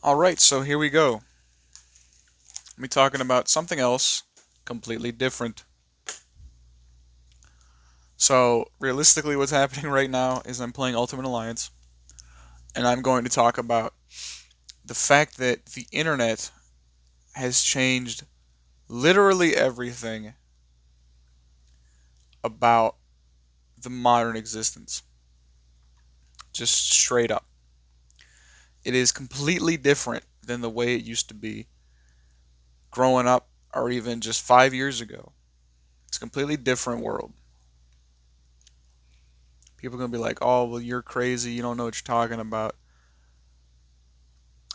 All right, so here we go. Me talking about something else completely different. So, realistically, what's happening right now is I'm playing Ultimate Alliance, and I'm going to talk about the fact that the internet has changed literally everything about the modern existence. Just straight up. It is completely different than the way it used to be growing up or even just 5 years ago. It's a completely different world. People are going to be like, oh, well, you're crazy. You don't know what you're talking about.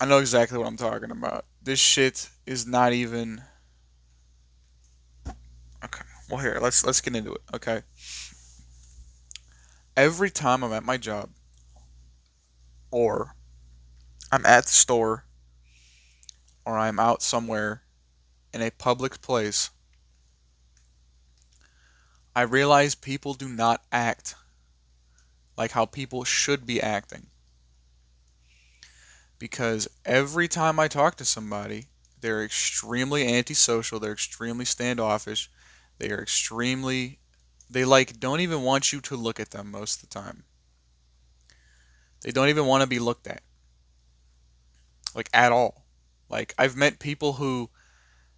I know exactly what I'm talking about. This shit is not even okay. Well, here, let's get into it. Okay. Every time I'm at my job or I'm at the store or I'm out somewhere in a public place, I realize people do not act like how people should be acting. Because every time I talk to somebody, they're extremely antisocial, they're extremely standoffish, they are extremely they like don't even want you to look at them most of the time. They don't even want to be looked at, like at all. Like I've met people who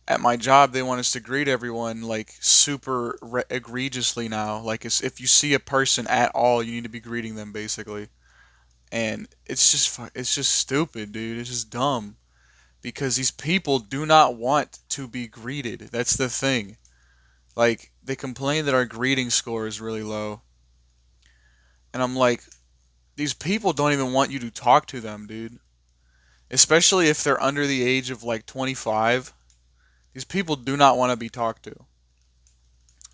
at my job they want us to greet everyone like super egregiously now. Like if you see a person at all, you need to be greeting them basically. And it's just stupid, dude. It's just dumb because these people do not want to be greeted. That's the thing. Like they complain that our greeting score is really low. And I'm like, these people don't even want you to talk to them, dude. Especially if they're under the age of like 25. These people do not want to be talked to.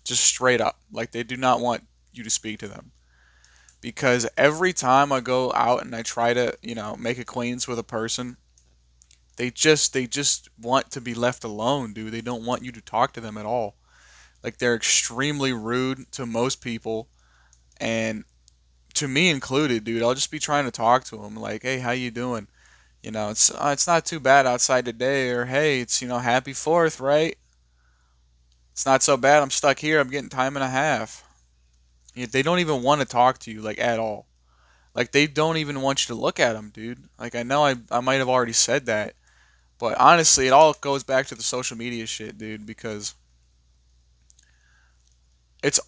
Just straight up. Like they do not want you to speak to them. Because every time I go out and I try to, make acquaintance with a person, they just want to be left alone, dude. They don't want you to talk to them at all. Like they're extremely rude to most people and to me included, dude. I'll just be trying to talk to them like, "Hey, how you doing?" It's not too bad outside today, or hey, it's happy Fourth, right? It's not so bad. I'm stuck here. I'm getting time and a half. They don't even want to talk to you like at all. Like they don't even want you to look at them, dude. Like I know I might have already said that, but honestly, it all goes back to the social media shit, dude. Because it's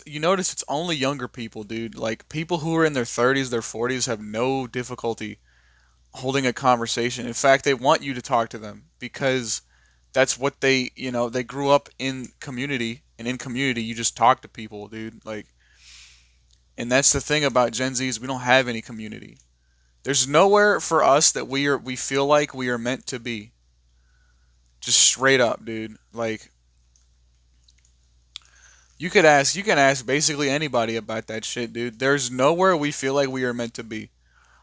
you notice it's only younger people, dude. Like people who are in their 30s, their 40s have no difficulty holding a conversation. In fact, they want you to talk to them because that's what they grew up in community, and in community you just talk to people, dude. Like, and that's the thing about Gen Z's, we don't have any community. There's nowhere for us that we feel like we are meant to be. Just straight up, dude. Like you can ask basically anybody about that shit, dude. There's nowhere we feel like we are meant to be.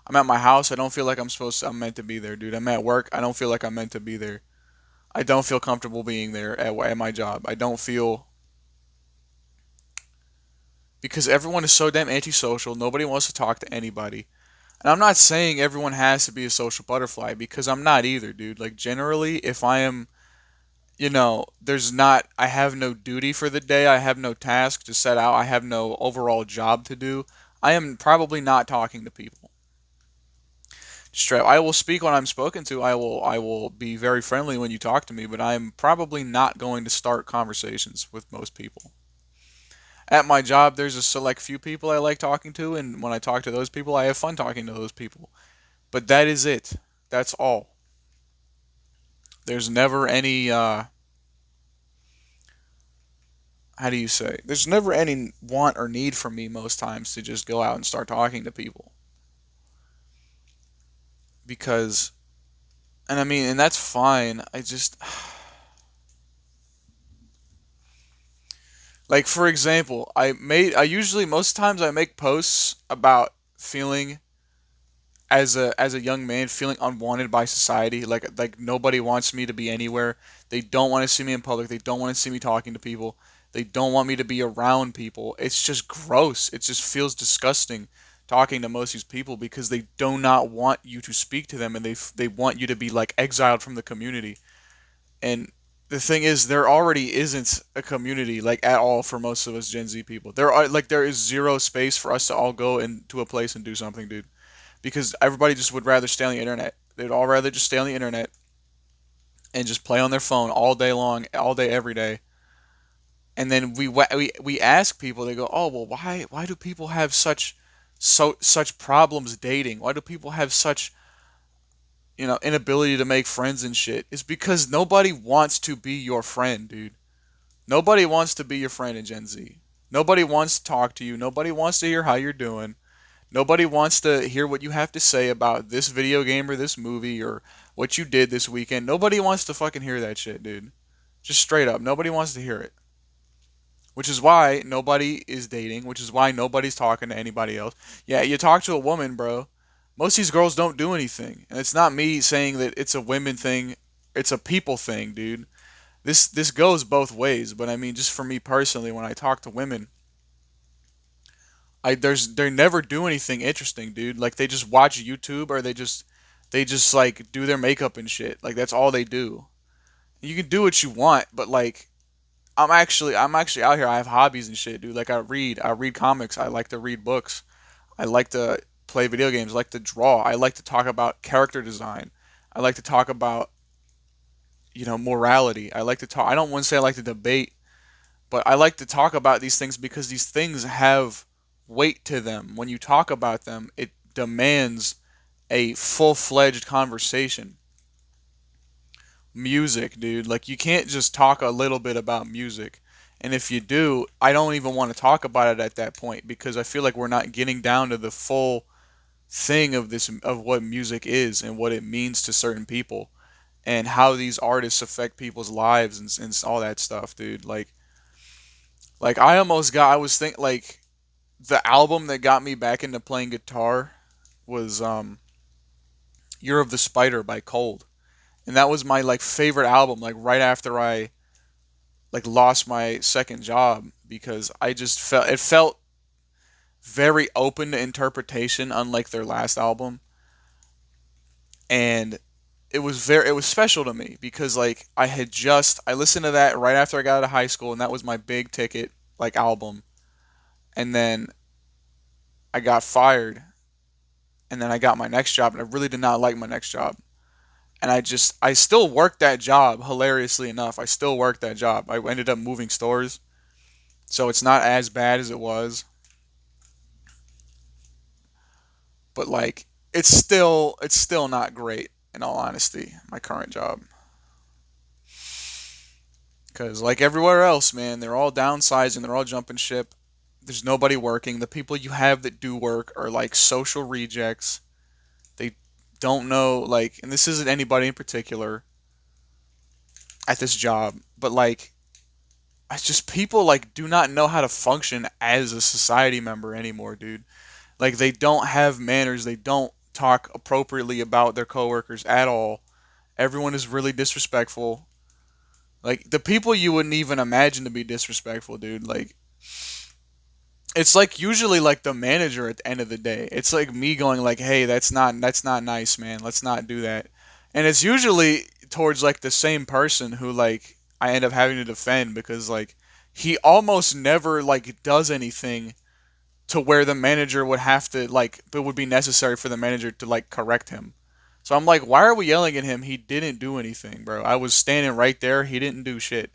I'm at my house, I don't feel like I'm meant to be there, dude. I'm at work, I don't feel like I'm meant to be there. I don't feel comfortable being there at my job. I don't feel because everyone is so damn antisocial. Nobody wants to talk to anybody. And I'm not saying everyone has to be a social butterfly because I'm not either, dude. Like generally, if I am, I have no duty for the day. I have no task to set out. I have no overall job to do. I am probably not talking to people. Straight. I will speak when I'm spoken to. I will be very friendly when you talk to me, but I'm probably not going to start conversations with most people. At my job, there's a select few people I like talking to, and when I talk to those people, I have fun talking to those people. But that is it. That's all. There's never any how do you say? There's never any want or need for me most times to just go out and start talking to people because and I mean, and that's fine. I just like for example, I usually most times I make posts about feeling as a young man feeling unwanted by society, like nobody wants me to be anywhere. They don't want to see me in public. They don't want to see me talking to people. They don't want me to be around people. It's just gross. It just feels disgusting talking to most of these people because they do not want you to speak to them, and they want you to be like exiled from the community. And the thing is, there already isn't a community like at all for most of us Gen Z people. There is zero space for us to all go into a place and do something, dude. Because everybody just would rather stay on the internet. They'd all rather just stay on the internet and just play on their phone all day long, all day, every day. And then we ask people, they go, oh well, why do people have such problems dating? Why do people have such inability to make friends and shit? It's because nobody wants to be your friend, dude. Nobody wants to be your friend in Gen Z. Nobody wants to talk to you. Nobody wants to hear how you're doing. Nobody wants to hear what you have to say about this video game or this movie or what you did this weekend. Nobody wants to fucking hear that shit, dude. Just straight up. Nobody wants to hear it. Which is why nobody is dating, which is why nobody's talking to anybody else. Yeah, you talk to a woman, bro. Most of these girls don't do anything. And it's not me saying that it's a women thing, it's a people thing, dude. This goes both ways, but I mean just for me personally, when I talk to women, they never do anything interesting, dude. Like they just watch YouTube or they just like do their makeup and shit. Like that's all they do. You can do what you want, but like I'm actually out here. I have hobbies and shit, dude. Like I read comics. I like to read books. I like to play video games. I like to draw. I like to talk about character design. I like to talk about morality. I like to talk. I don't want to say I like to debate, but I like to talk about these things because these things have weight to them. When you talk about them, it demands a full-fledged conversation. Music, dude. Like you can't just talk a little bit about music. And if you do, I don't even want to talk about it at that point because I feel like we're not getting down to the full thing of what music is and what it means to certain people and how these artists affect people's lives and all that stuff, dude. Like I was think like the album that got me back into playing guitar was Year of the Spider by Cold. And that was my like favorite album like right after I like lost my second job because I just felt very open to interpretation unlike their last album. And it was special to me because like I listened to that right after I got out of high school and that was my big ticket like album. And then I got fired and then I got my next job and I really did not like my next job. And I still worked that job, hilariously enough. I still worked that job. I ended up moving stores, so it's not as bad as it was. But like it's still not great in all honesty, my current job. Cuz like everywhere else, man, they're all downsizing, they're all jumping ship. There's nobody working. The people you have that do work are like social rejects. They don't know like and this isn't anybody in particular at this job, but like it's just people like do not know how to function as a society member anymore, dude. Like they don't have manners. They don't talk appropriately about their coworkers at all. Everyone is really disrespectful. Like the people you wouldn't even imagine to be disrespectful, dude. Like it's like usually like the manager at the end of the day. It's like me going like, "Hey, that's not nice, man. Let's not do that." And it's usually towards like the same person who like I end up having to defend because like he almost never like does anything to where the manager would have to like it would be necessary for the manager to like correct him. So I'm like, why are we yelling at him? He didn't do anything, bro. I was standing right there. He didn't do shit.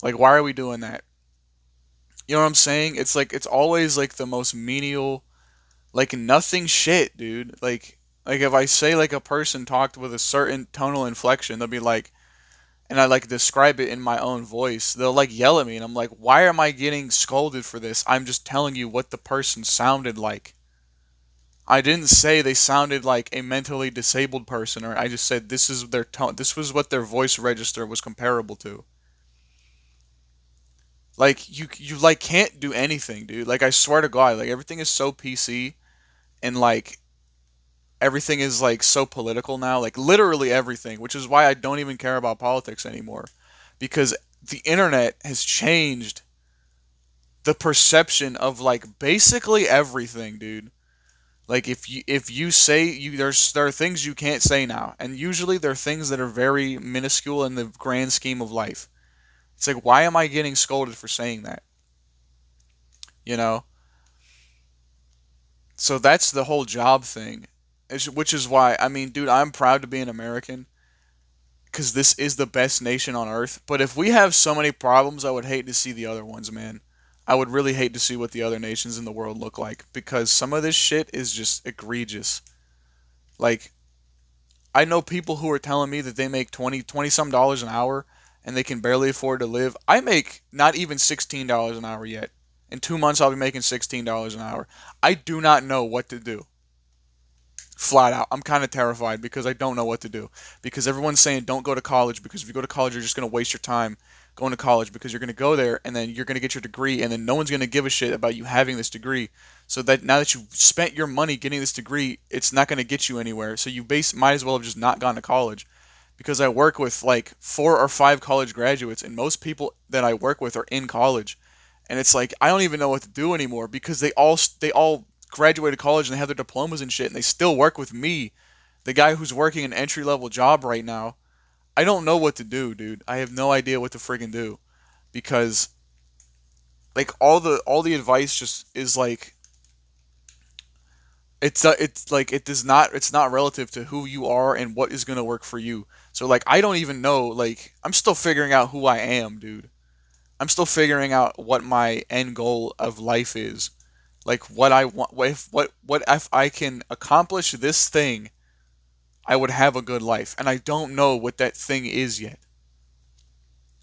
Like, why are we doing that? You know what I'm saying? It's like it's always like the most menial, like nothing shit, dude. Like if I say like a person talked with a certain tonal inflection, they'll be like, and I like describe it in my own voice. They'll like yell at me, and I'm like, why am I getting scolded for this? I'm just telling you what the person sounded like. I didn't say they sounded like a mentally disabled person, or I just said this is their tone. This was what their voice register was comparable to. Like you like can't do anything, dude. Like I swear to God, like everything is so PC and like everything is like so political now. Like literally everything, which is why I don't even care about politics anymore, because the internet has changed the perception of like basically everything, dude. Like if you say there are things you can't say now, and usually there are things that are very minuscule in the grand scheme of life. It's like, why am I getting scolded for saying that? You know. So that's the whole job thing, which is why I mean, dude, I'm proud to be an American because this is the best nation on earth. But if we have so many problems, I would hate to see the other ones, man. I would really hate to see what the other nations in the world look like because some of this shit is just egregious. Like, I know people who are telling me that they make 20 some dollars an hour and they can barely afford to live. I make not even $16 an hour yet. In 2 months, I'll be making $16 an hour. I do not know what to do. Flat out. I'm kind of terrified because I don't know what to do. Because everyone's saying don't go to college because if you go to college, you're just going to waste your time going to college because you're going to go there and then you're going to get your degree and then no one's going to give a shit about you having this degree. So that now that you've spent your money getting this degree, it's not going to get you anywhere. So might as well have just not gone to college. Because I work with like 4 or 5 college graduates and most people that I work with are in college. And it's like I don't even know what to do anymore because they all graduated college and they have their diplomas and shit and they still work with me, the guy who's working an entry level job right now. I don't know what to do, dude. I have no idea what to friggin' do because like all the advice just is like it's like it's not relative to who you are and what is going to work for you. So like I don't even know, like I'm still figuring out who I am, dude. I'm still figuring out what my end goal of life is. Like what I want, what if I can accomplish this thing, I would have a good life. And I don't know what that thing is yet.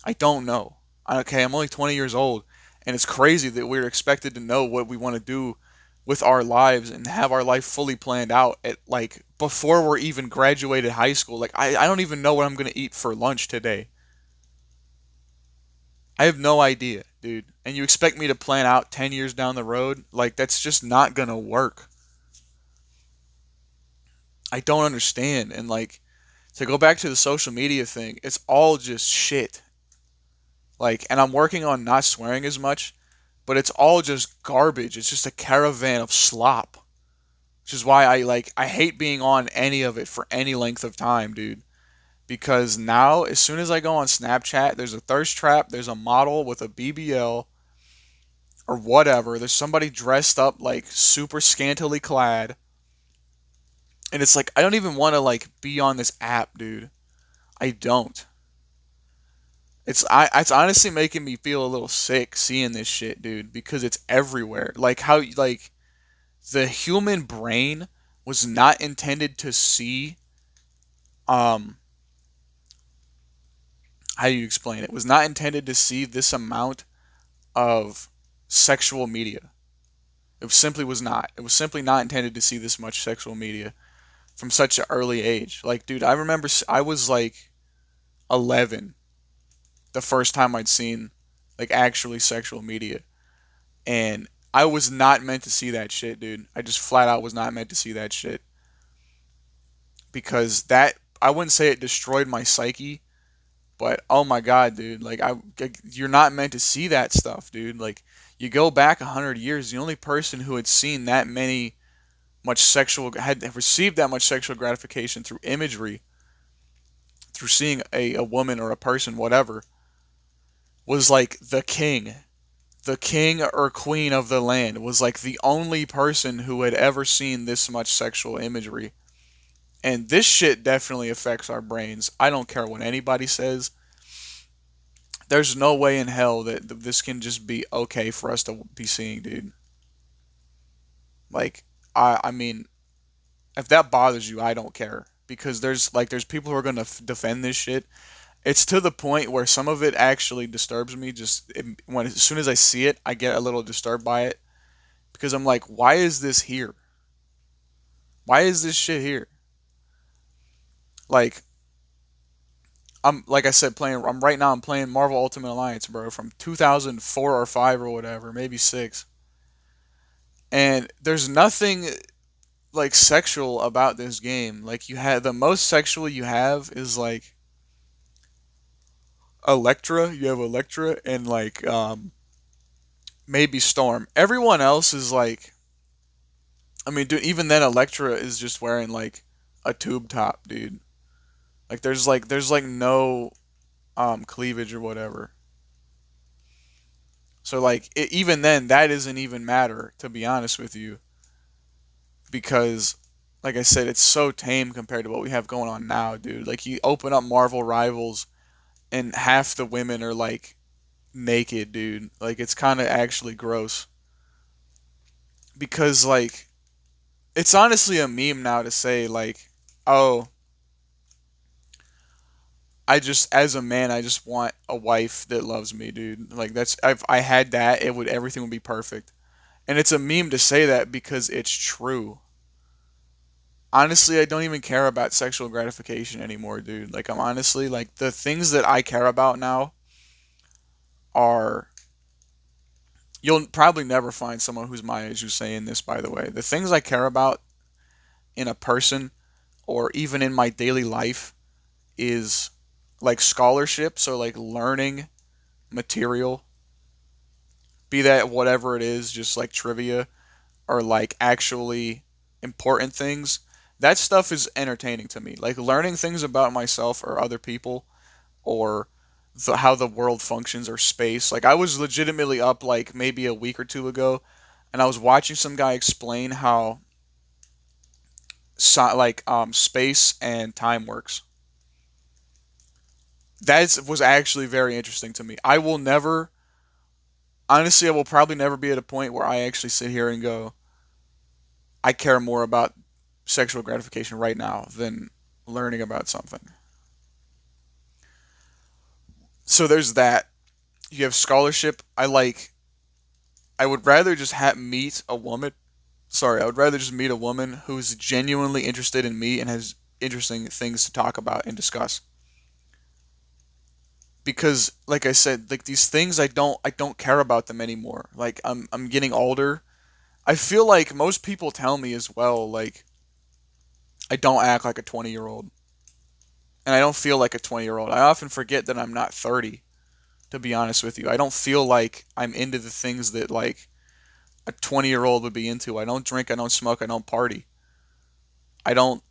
I don't know. Okay, I'm only 20 years old, and it's crazy that we're expected to know what we want to do with our lives and have our life fully planned out at like before we're even graduated high school. Like I don't even know what I'm gonna eat for lunch today. I have no idea, dude. And you expect me to plan out 10 years down the road? Like that's just not gonna work. I don't understand. And like to go back to the social media thing, it's all just shit. Like, and I'm working on not swearing as much, but it's all just garbage. It's just a caravan of slop, which is why I hate being on any of it for any length of time, dude. Because now, as soon as I go on Snapchat, there's a thirst trap, there's a model with a BBL or whatever. There's somebody dressed up like super scantily clad, and it's like I don't even want to like be on this app, dude. I don't. It's honestly making me feel a little sick seeing this shit, dude, because it's everywhere. Like how like the human brain was not intended to see um how do you explain it? Was not intended to see this amount of sexual media. It simply was not. It was simply not intended to see this much sexual media from such an early age. Like, dude, I remember I was like 11 the first time I'd seen like actually sexual media. And I was not meant to see that shit, dude. I just flat out was not meant to see that shit because that I wouldn't say it destroyed my psyche, but oh my god, dude, you're not meant to see that stuff, dude. Like you go back 100 years, the only person who had seen that many much sexual had received that much sexual gratification through imagery, through seeing a woman or a person, whatever, was like the king or queen of the land was like the only person who had ever seen this much sexual imagery. And this shit definitely affects our brains. I don't care what anybody says. There's no way in hell that this can just be okay for us to be seeing, dude. Like, I mean, if that bothers you, I don't care because there's people who are gonna defend this shit. It's to the point where some of it actually disturbs me. When as soon as I see it, I get a little disturbed by it because I'm like, why is this here? Why is this shit here? Like I'm like I said, playing. I'm right now. I'm playing Marvel Ultimate Alliance, bro, from 2004 or five or whatever, maybe six. And there's nothing like sexual about this game. Like you have the most sexual you have is like Electra. You have Electra and like maybe Storm. Everyone else is like, I mean, dude, even then, Electra is just wearing like a tube top, dude. Like there's like no cleavage or whatever. So like even then, that doesn't even matter to be honest with you, because like I said, it's so tame compared to what we have going on now, dude. Like you open up Marvel Rivals, and half the women are like naked, dude. Like it's kind of actually gross because like it's honestly a meme now to say like, oh, I just as a man, I just want a wife that loves me, dude. Like that's if I had that, it would everything would be perfect. And it's a meme to say that because it's true. Honestly, I don't even care about sexual gratification anymore, dude. Like I'm honestly like the things that I care about now are you'll probably never find someone who's my age who's saying this, by the way. The things I care about in a person or even in my daily life is like scholarships or like learning material, be that whatever it is, just like trivia or like actually important things. That stuff is entertaining to me. Like learning things about myself or other people or how the world functions or space. Like I was legitimately up like maybe a week or two ago and I was watching some guy explain how space and time works. That was actually very interesting to me. I will never, honestly, I will probably never be at a point where I actually sit here and go, I care more about sexual gratification right now than learning about something. So there's that. You have scholarship. I would rather just meet a woman. Sorry, I would rather just meet a woman who's genuinely interested in me and has interesting things to talk about and discuss. Because like I said, like these things I don't care about them anymore. Like I'm getting older. I feel like most people tell me as well like I don't act like a 20-year-old and I don't feel like a 20-year-old. I often forget that I'm not 30 to be honest with you. I don't feel like I'm into the things that like a 20-year-old would be into. I don't drink, I don't smoke, I don't party. I don't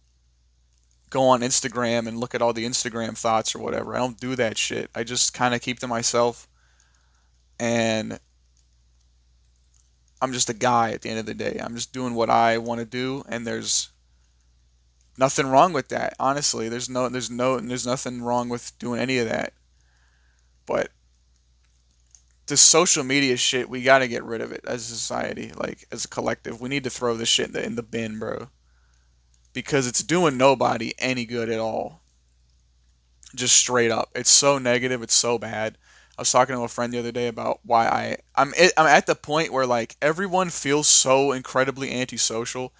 go on Instagram and look at all the Instagram thoughts or whatever. I don't do that shit. I just kind of keep to myself and I'm just a guy at the end of the day. I'm just doing what I want to do and there's nothing wrong with that. Honestly, there's nothing wrong with doing any of that. But this social media shit, we got to get rid of it as a society, like as a collective. We need to throw this shit in the bin, bro, because it's doing nobody any good at all. Just straight up, it's so negative. It's so bad. I was talking to a friend the other day about why I'm at the point where like everyone feels so incredibly antisocial,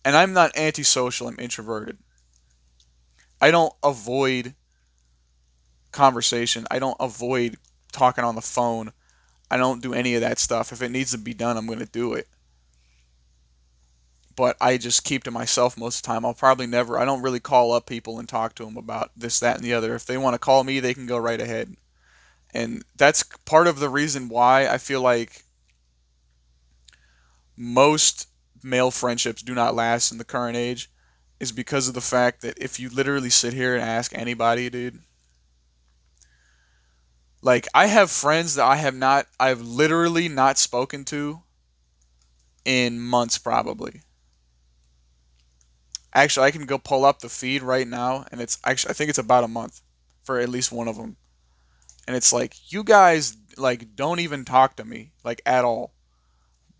and I'm not antisocial. I'm introverted. I don't avoid conversation. I don't avoid talking on the phone. I don't do any of that stuff. If it needs to be done, I'm going to do it. But I just keep to myself most of the time. I don't really call up people and talk to them about this, that, and the other. If they want to call me, they can go right ahead. And that's part of the reason why I feel like most male friendships do not last in the current age is because of the fact that if you literally sit here and ask anybody, dude, like I have friends that I've literally not spoken to in months probably. Actually, I can go pull up the feed right now, and it's actually I think it's about a month for at least one of them. And it's like you guys like don't even talk to me like at all,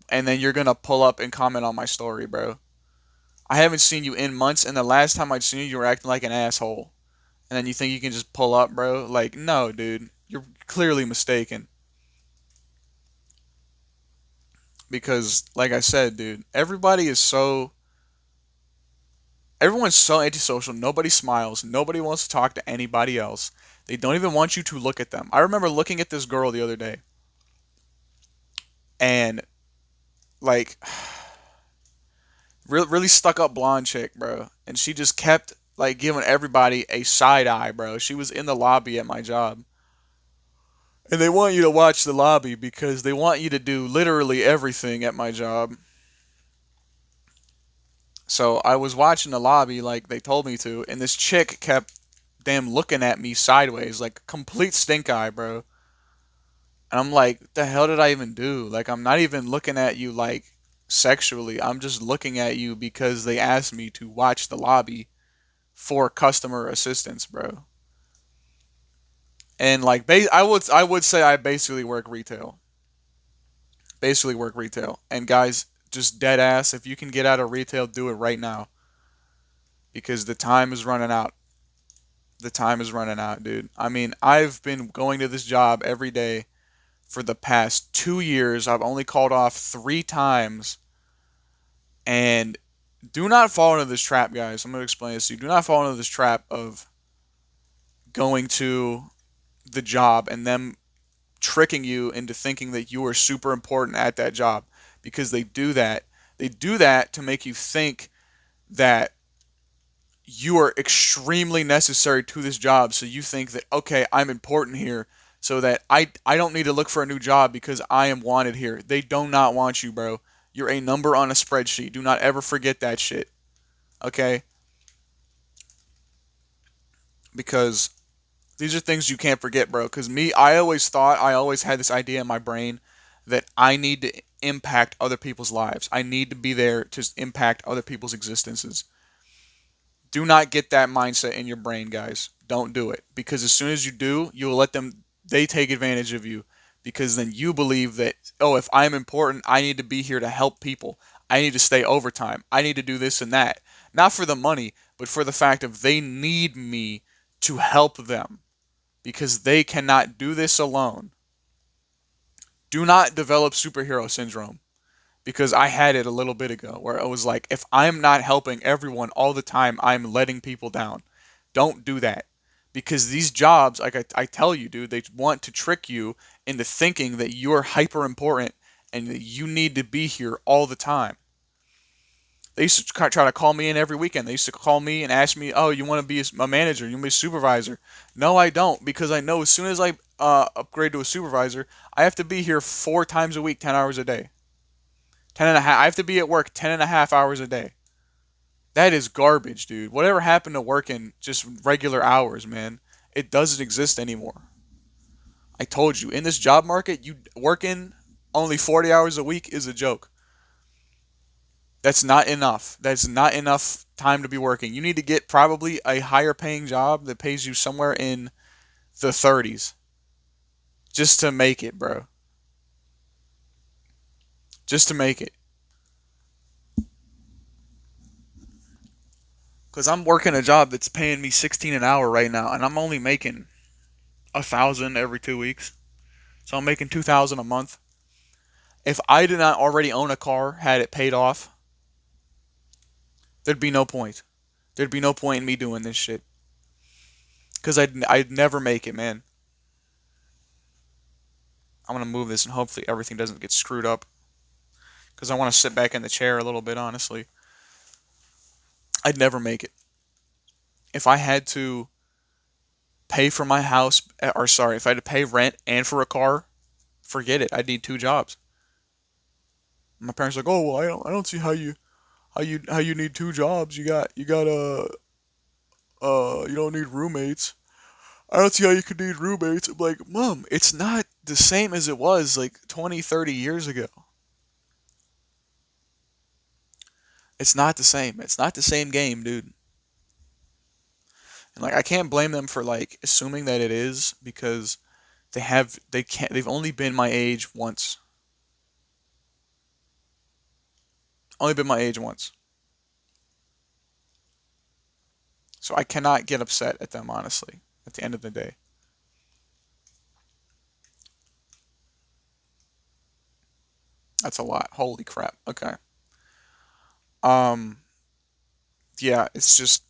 and then you're gonna pull up and comment on my story, bro. I haven't seen you in months, and the last time I'd seen you, you were acting like an asshole. And then you think you can just pull up, bro? Like, no, dude, you're clearly mistaken. Because, like I said, dude, everyone's so antisocial. Nobody smiles. Nobody wants to talk to anybody else. They don't even want you to look at them. I remember looking at this girl the other day, and like, really stuck up blonde chick, bro. And she just kept like giving everybody a side eye, bro. She was in the lobby at my job, And they want you to watch the lobby because they want you to do literally everything at my job. So I was watching the lobby like they told me to, and this chick kept damn looking at me sideways, like complete stink eye, bro. And I'm like, what the hell did I even do? Like, I'm not even looking at you like sexually. I'm just looking at you because they asked me to watch the lobby for customer assistance, bro. And like, I would say I basically work retail. Basically work retail. And guys, just dead ass. If you can get out of retail, do it right now because the time is running out. The time is running out, dude. I mean, I've been going to this job every day for the past 2 years. I've only called off 3 times. And do not fall into this trap, guys. I'm going to explain this to you. Do not fall into this trap of going to the job and them tricking you into thinking that you are super important at that job because they do that. They do that to make you think that you are extremely necessary to this job. So you think that, okay, I'm important here so that I don't need to look for a new job because I am wanted here. They do not want you, bro. You're a number on a spreadsheet. Do not ever forget that shit. Okay? Because these are things you can't forget, bro. Because me, I always had this idea in my brain that I need to impact other people's lives. I need to be there to impact other people's existences. Do not get that mindset in your brain, guys. Don't do it. Because as soon as you do, you'll let them, they take advantage of you. Because then you believe that, oh, if I'm important, I need to be here to help people. I need to stay overtime. I need to do this and that. Not for the money, but for the fact of they need me to help them because they cannot do this alone. Do not develop superhero syndrome because I had it a little bit ago where I was like, if I'm not helping everyone all the time, I'm letting people down. Don't do that because these jobs, like I tell you, dude, they want to trick you into thinking that you're hyper important and that you need to be here all the time. They used to try to call me in every weekend. They used to call me and ask me, "Oh, you want to be a manager? You want to be a supervisor?" No, I don't, because I know as soon as I upgrade to a supervisor, I have to be here 4 times a week, 10 hours a day, 10 and a half. I have to be at work 10.5 hours a day. That is garbage, dude. Whatever happened to working just regular hours, man? It doesn't exist anymore. I told you, in this job market, you working only 40 hours a week is a joke. That's not enough. That's not enough time to be working. You need to get probably a higher paying job that pays you somewhere in the 30s just to make it, bro. Just to make it. Because I'm working a job that's paying me 16 an hour right now, and I'm only making 1,000 every 2 weeks. So I'm making 2,000 a month. If I did not already own a car, had it paid off, there'd be no point. There'd be no point in me doing this shit. Because I'd never make it, man. I'm going to move this and hopefully everything doesn't get screwed up. Because I want to sit back in the chair a little bit, honestly. I'd never make it. If I had to pay for my house, or sorry, if I had to pay rent and for a car, forget it. I'd need 2 jobs. My parents are like, oh well, I don't see how you need 2 jobs. You don't need roommates. I don't see how you could need roommates. I'm like, Mom, it's not the same as it was like 20, 30 years ago. It's not the same. It's not the same game, dude. And like I can't blame them for like assuming that it is because they've only been my age once. Only been my age once. So I cannot get upset at them honestly at the end of the day. That's a lot. Holy crap. Okay. Um yeah, it's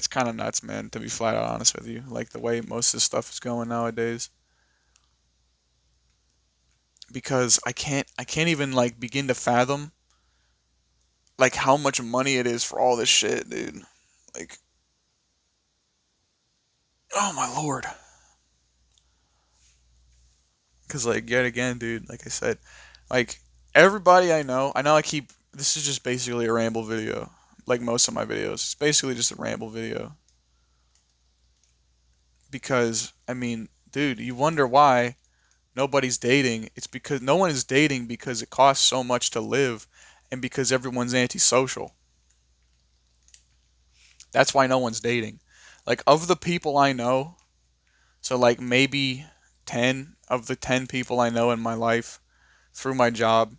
kind of nuts, man, to be flat out honest with you. Like the way most of this stuff is going nowadays because I can't even like begin to fathom like how much money it is for all this shit, dude. Like, oh my lord. Cause like yet again, dude, like I said, like everybody I know I keep this is just basically a ramble video. Like most of my videos, it's basically just a ramble video. Because I mean, dude, you wonder why nobody's dating. It's because no one is dating because it costs so much to live, and because everyone's antisocial. That's why no one's dating. Like of the people I know, so like maybe 10 of the 10 people I know in my life through my job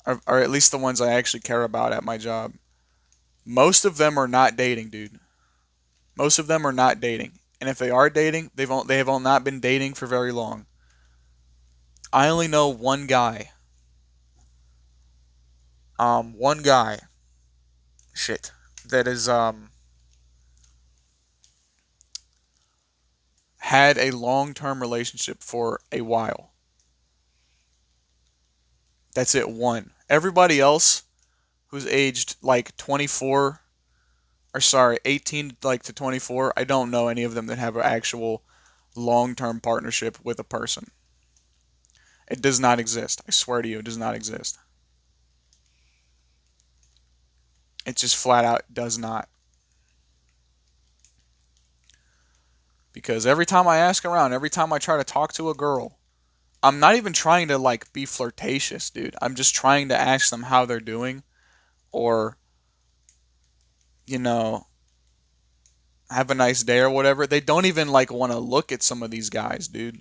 are at least the ones I actually care about at my job. Most of them are not dating, dude. Most of them are not dating. And if they are dating, they have all not been dating for very long. I only know one guy. One guy. Shit. That is had a long-term relationship for a while. That's it, one. Everybody else who's aged like 24 or sorry, 18 like to 24, I don't know any of them that have an actual long-term partnership with a person. It does not exist. I swear to you, it does not exist. It just flat out does not. Because every time I ask around, every time I try to talk to a girl, I'm not even trying to like be flirtatious, dude. I'm just trying to ask them how they're doing or, you know, have a nice day or whatever. They don't even like want to look at some of these guys, dude.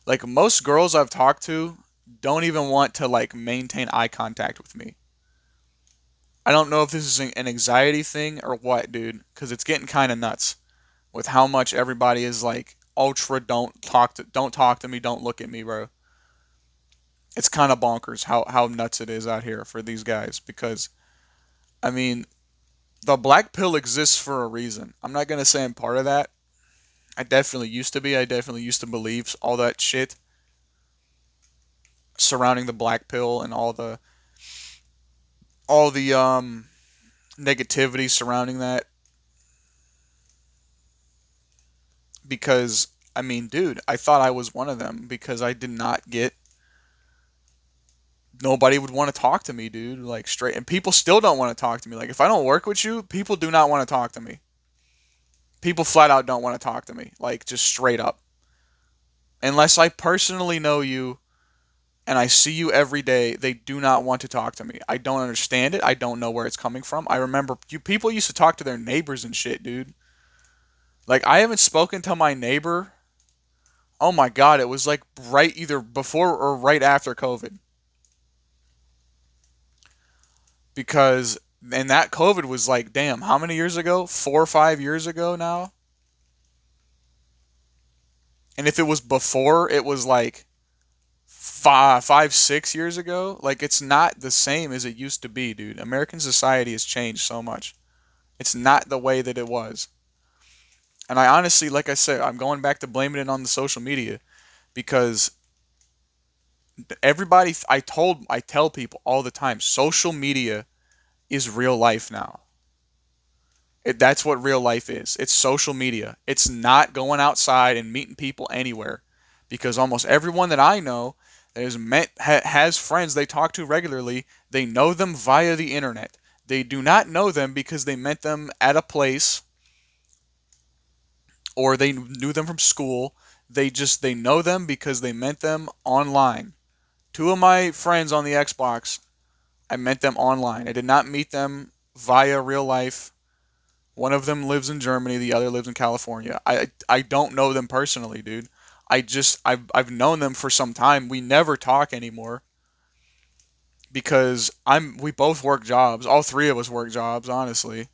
Like most girls I've talked to don't even want to like maintain eye contact with me. I don't know if this is an anxiety thing or what, dude, cuz it's getting kind of nuts with how much everybody is like ultra don't talk to me, don't look at me, bro. It's kind of bonkers how nuts it is out here for these guys because I mean, the black pill exists for a reason. I'm not going to say I'm part of that. I definitely used to be. I definitely used to believe all that shit surrounding the black pill and all the negativity surrounding that because I mean, dude, I thought I was one of them because I did not get nobody would want to talk to me, dude, like straight and people still don't want to talk to me. Like if I don't work with you, people do not want to talk to me. People flat out don't want to talk to me, like just straight up. Unless I personally know you and I see you every day, they do not want to talk to me. I don't understand it. I don't know where it's coming from. I remember you people used to talk to their neighbors and shit, dude. Like I haven't spoken to my neighbor. Oh my god, it was like right either before or right after COVID. Because and that COVID was like, damn, how many years ago? 4 or 5 years ago now. And if it was before, it was like 6 years ago. Like it's not the same as it used to be, dude. American society has changed so much. It's not the way that it was. And I honestly, like I said, I'm going back to blaming it on the social media because I tell people all the time, social media is real life now. That's what real life is. It's social media. It's not going outside and meeting people anywhere because almost everyone that I know that has friends they talk to regularly, they know them via the internet. They do not know them because they met them at a place or they knew them from school. They know them because they met them online. Two of my friends on the Xbox, I met them online. I did not meet them via real life. One of them lives in Germany, the other lives in California. I don't know them personally, dude. I've known them for some time. We never talk anymore because we both work jobs. All three of us work jobs, honestly.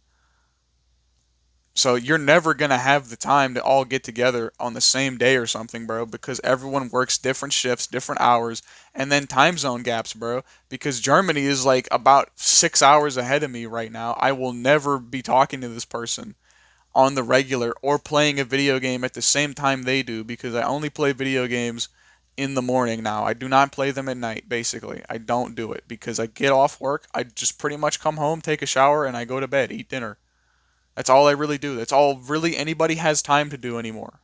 So you're never gonna have the time to all get together on the same day or something, bro, because everyone works different shifts, different hours, and then time zone gaps, bro. Because Germany is like about 6 hours ahead of me right now. I will never be talking to this person on the regular or playing a video game at the same time they do because I only play video games in the morning now. I do not play them at night, basically. I don't do it because I get off work, I just pretty much come home, take a shower, and I go to bed, eat dinner. That's all I really do. That's all really anybody has time to do anymore.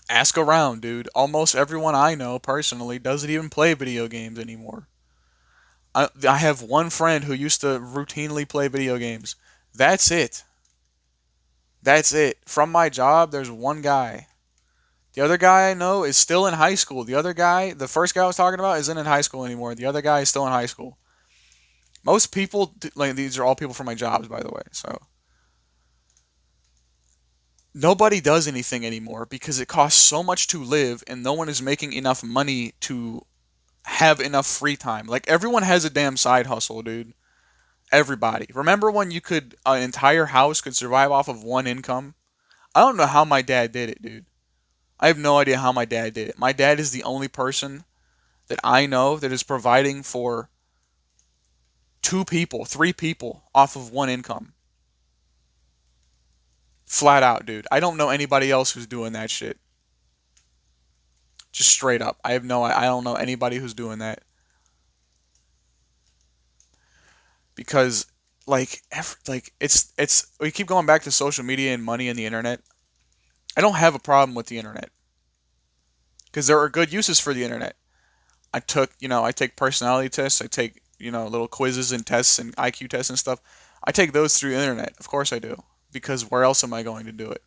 Ask around, dude. Almost everyone I know personally doesn't even play video games anymore. I have one friend who used to routinely play video games. That's it. That's it. From my job, there's one guy. The other guy I know is still in high school. The other guy, the first guy I was talking about, isn't in high school anymore. The other guy is still in high school. Most people, like these are all people from my jobs, by the way. So nobody does anything anymore because it costs so much to live, and no one is making enough money to have enough free time. Like everyone has a damn side hustle, dude. Everybody. Remember when you could an entire house could survive off of one income? I don't know how my dad did it, dude. I have no idea how my dad did it. My dad is the only person that I know that is providing for two people, three people off of one income. Flat out, dude. I don't know anybody else who's doing that shit. Just straight up. I don't know anybody who's doing that because it's we keep going back to social media and money and the internet. I don't have a problem with the internet because there are good uses for the internet. I take personality tests, I take, little quizzes and tests and IQ tests and stuff. I take those through the internet. Of course I do. Because where else am I going to do it?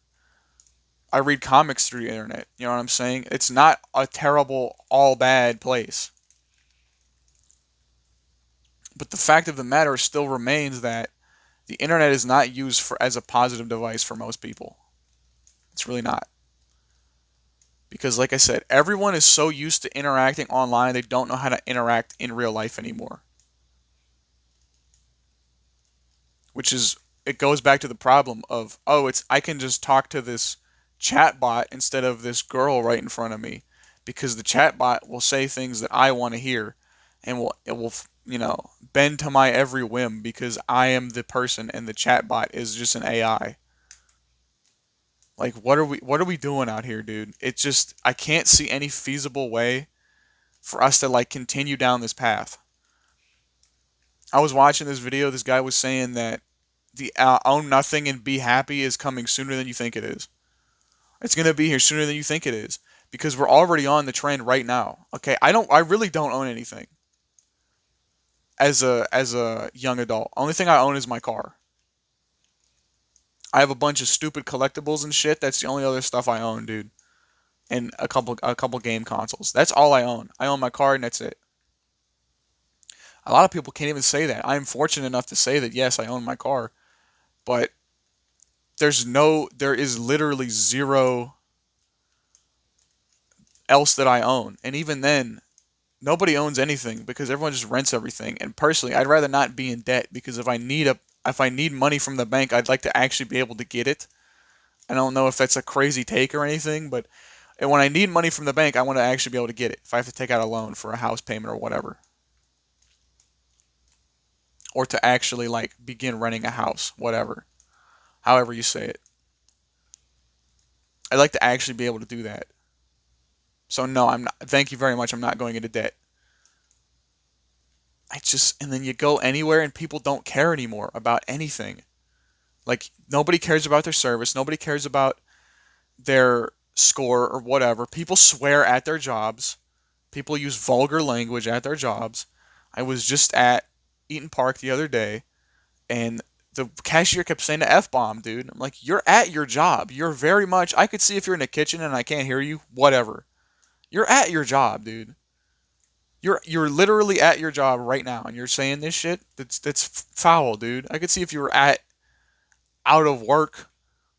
I read comics through the internet. You know what I'm saying? It's not a terrible, all bad place. But the fact of the matter still remains that the internet is not used for as a positive device for most people. It's really not. Because like I said, everyone is so used to interacting online, they don't know how to interact in real life anymore. Which is it goes back to the problem of, oh, it's I can just talk to this chatbot instead of this girl right in front of me because the chatbot will say things that I want to hear and it will bend to my every whim because I am the person and the chatbot is just an AI. Like what are we doing out here, dude? It's just I can't see any feasible way for us to like continue down this path. I was watching this video. This guy was saying that the own nothing and be happy is coming sooner than you think it is. It's gonna be here sooner than you think it is because we're already on the trend right now. Okay, I really don't own anything as a young adult. Only thing I own is my car. I have a bunch of stupid collectibles and shit. That's the only other stuff I own, dude. And a couple game consoles. That's all I own. I own my car and that's it. A lot of people can't even say that. I'm fortunate enough to say that yes, I own my car, but there is literally zero else that I own. And even then, nobody owns anything because everyone just rents everything. And personally, I'd rather not be in debt because if I need money from the bank, I'd like to actually be able to get it. I don't know if that's a crazy take or anything, but when I need money from the bank, I want to actually be able to get it. If I have to take out a loan for a house payment or whatever, or to actually like begin renting a house, whatever, however you say it. I'd like to actually be able to do that. So no, I'm not. Thank you very much. I'm not going into debt. And then you go anywhere and people don't care anymore about anything. Like nobody cares about their service. Nobody cares about their score or whatever. People swear at their jobs. People use vulgar language at their jobs. I was just at Eaton Park the other day and the cashier kept saying the F bomb, dude. I'm like, you're at your job. You're very much, I could see if you're in the kitchen and I can't hear you, whatever. You're at your job, dude. You're literally at your job right now and you're saying this shit. That's foul, dude. I could see if you were at out of work,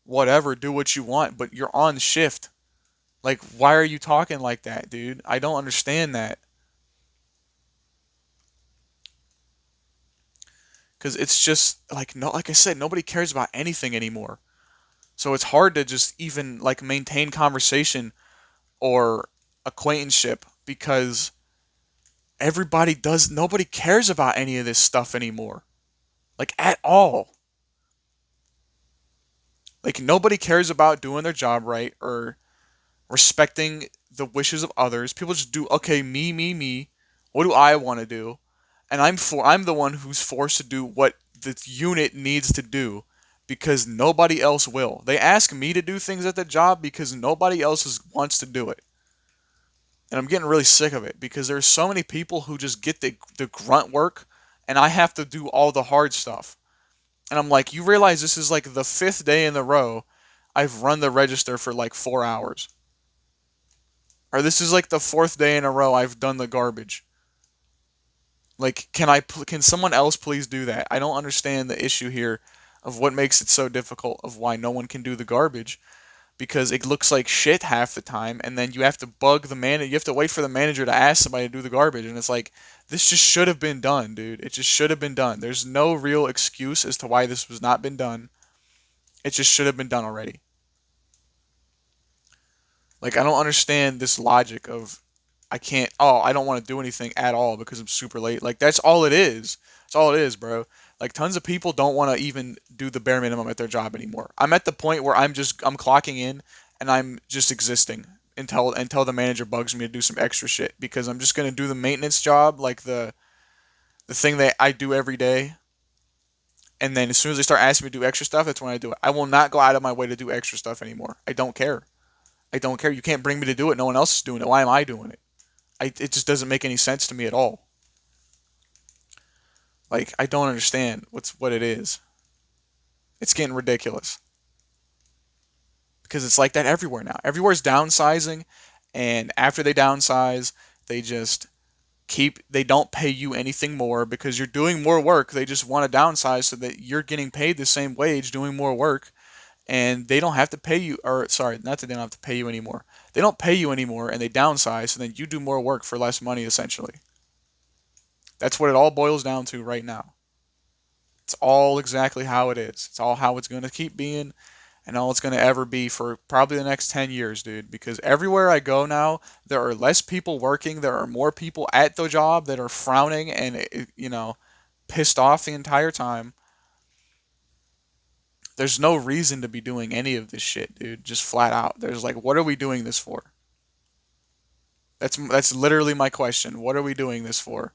whatever, do what you want, but you're on shift. Like, why are you talking like that, dude? I don't understand that. Because it's just like no, like I said, nobody cares about anything anymore. So it's hard to just even like maintain conversation or acquaintanceship because nobody cares about any of this stuff anymore. Like at all. Like nobody cares about doing their job right or respecting the wishes of others. People just do okay, me, me, me. What do I want to do? And I'm the one who's forced to do what the unit needs to do. because nobody else will. They ask me to do things at the job because nobody else wants to do it. And I'm getting really sick of it because there's so many people who just get the grunt work and I have to do all the hard stuff. And I'm like, you realize this is like the fifth day in a row I've run the register for like 4 hours. Or this is like the fourth day in a row I've done the garbage. Like, can someone else please do that? I don't understand the issue here of what makes it so difficult of why no one can do the garbage because it looks like shit half the time, and then you have to bug the manager. You have to wait for the manager to ask somebody to do the garbage, and it's like this just should have been done, dude. It just should have been done. There's no real excuse as to why this was not been done. It just should have been done already. Like I don't understand this logic of I can't. Oh, I don't want to do anything at all because I'm super late. Like that's all it is. That's all it is, bro. Like tons of people don't want to even do the bare minimum at their job anymore. I'm at the point where I'm clocking in and I'm just existing until the manager bugs me to do some extra shit because I'm just gonna do the maintenance job, like the thing that I do every day. And then as soon as they start asking me to do extra stuff, that's when I do it. I will not go out of my way to do extra stuff anymore. I don't care. I don't care. You can't bring me to do it. No one else is doing it. Why am I doing it? It just doesn't make any sense to me at all. Like I don't understand what it is. It's getting ridiculous because it's like that everywhere now. Everywhere's downsizing, and after they downsize, they just they don't pay you anything more because you're doing more work. They just want to downsize so that you're getting paid the same wage doing more work, and they don't have to pay you. Or sorry, not that they don't have to pay you anymore. They don't pay you anymore, and they downsize, so then you do more work for less money essentially. That's what it all boils down to right now. It's all exactly how it is. It's all how it's going to keep being and all it's going to ever be for probably the next 10 years, dude. Because everywhere I go now, there are less people working. There are more people at the job that are frowning and, pissed off the entire time. There's no reason to be doing any of this shit, dude. Just flat out. There's like, what are we doing this for? That's literally my question. What are we doing this for?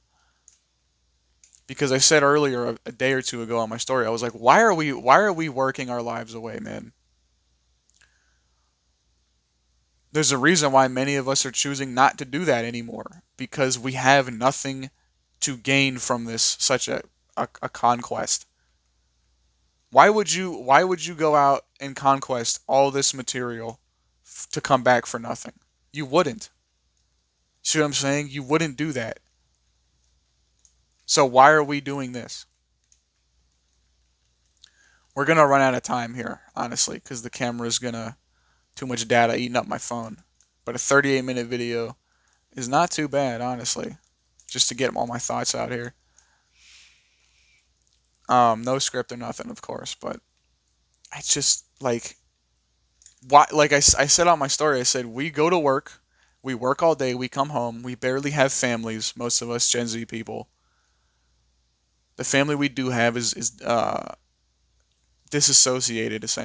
Because I said earlier a day or two ago on my story, I was like, why are we working our lives away, man? There's a reason why many of us are choosing not to do that anymore because we have nothing to gain from this such a conquest. Why would you go out and conquest all this material to come back for nothing? You wouldn't. See what I'm saying? You wouldn't do that. So why are we doing this? We're gonna run out of time here, honestly, because the camera's gonna too much data eating up my phone. But a 38-minute video is not too bad, honestly. Just to get all my thoughts out here. No script or nothing, of course, but it's just like why. Like I said on my story, I said we go to work, we work all day, we come home, we barely have families. Most of us Gen Z people. The family we do have is disassociated essentially.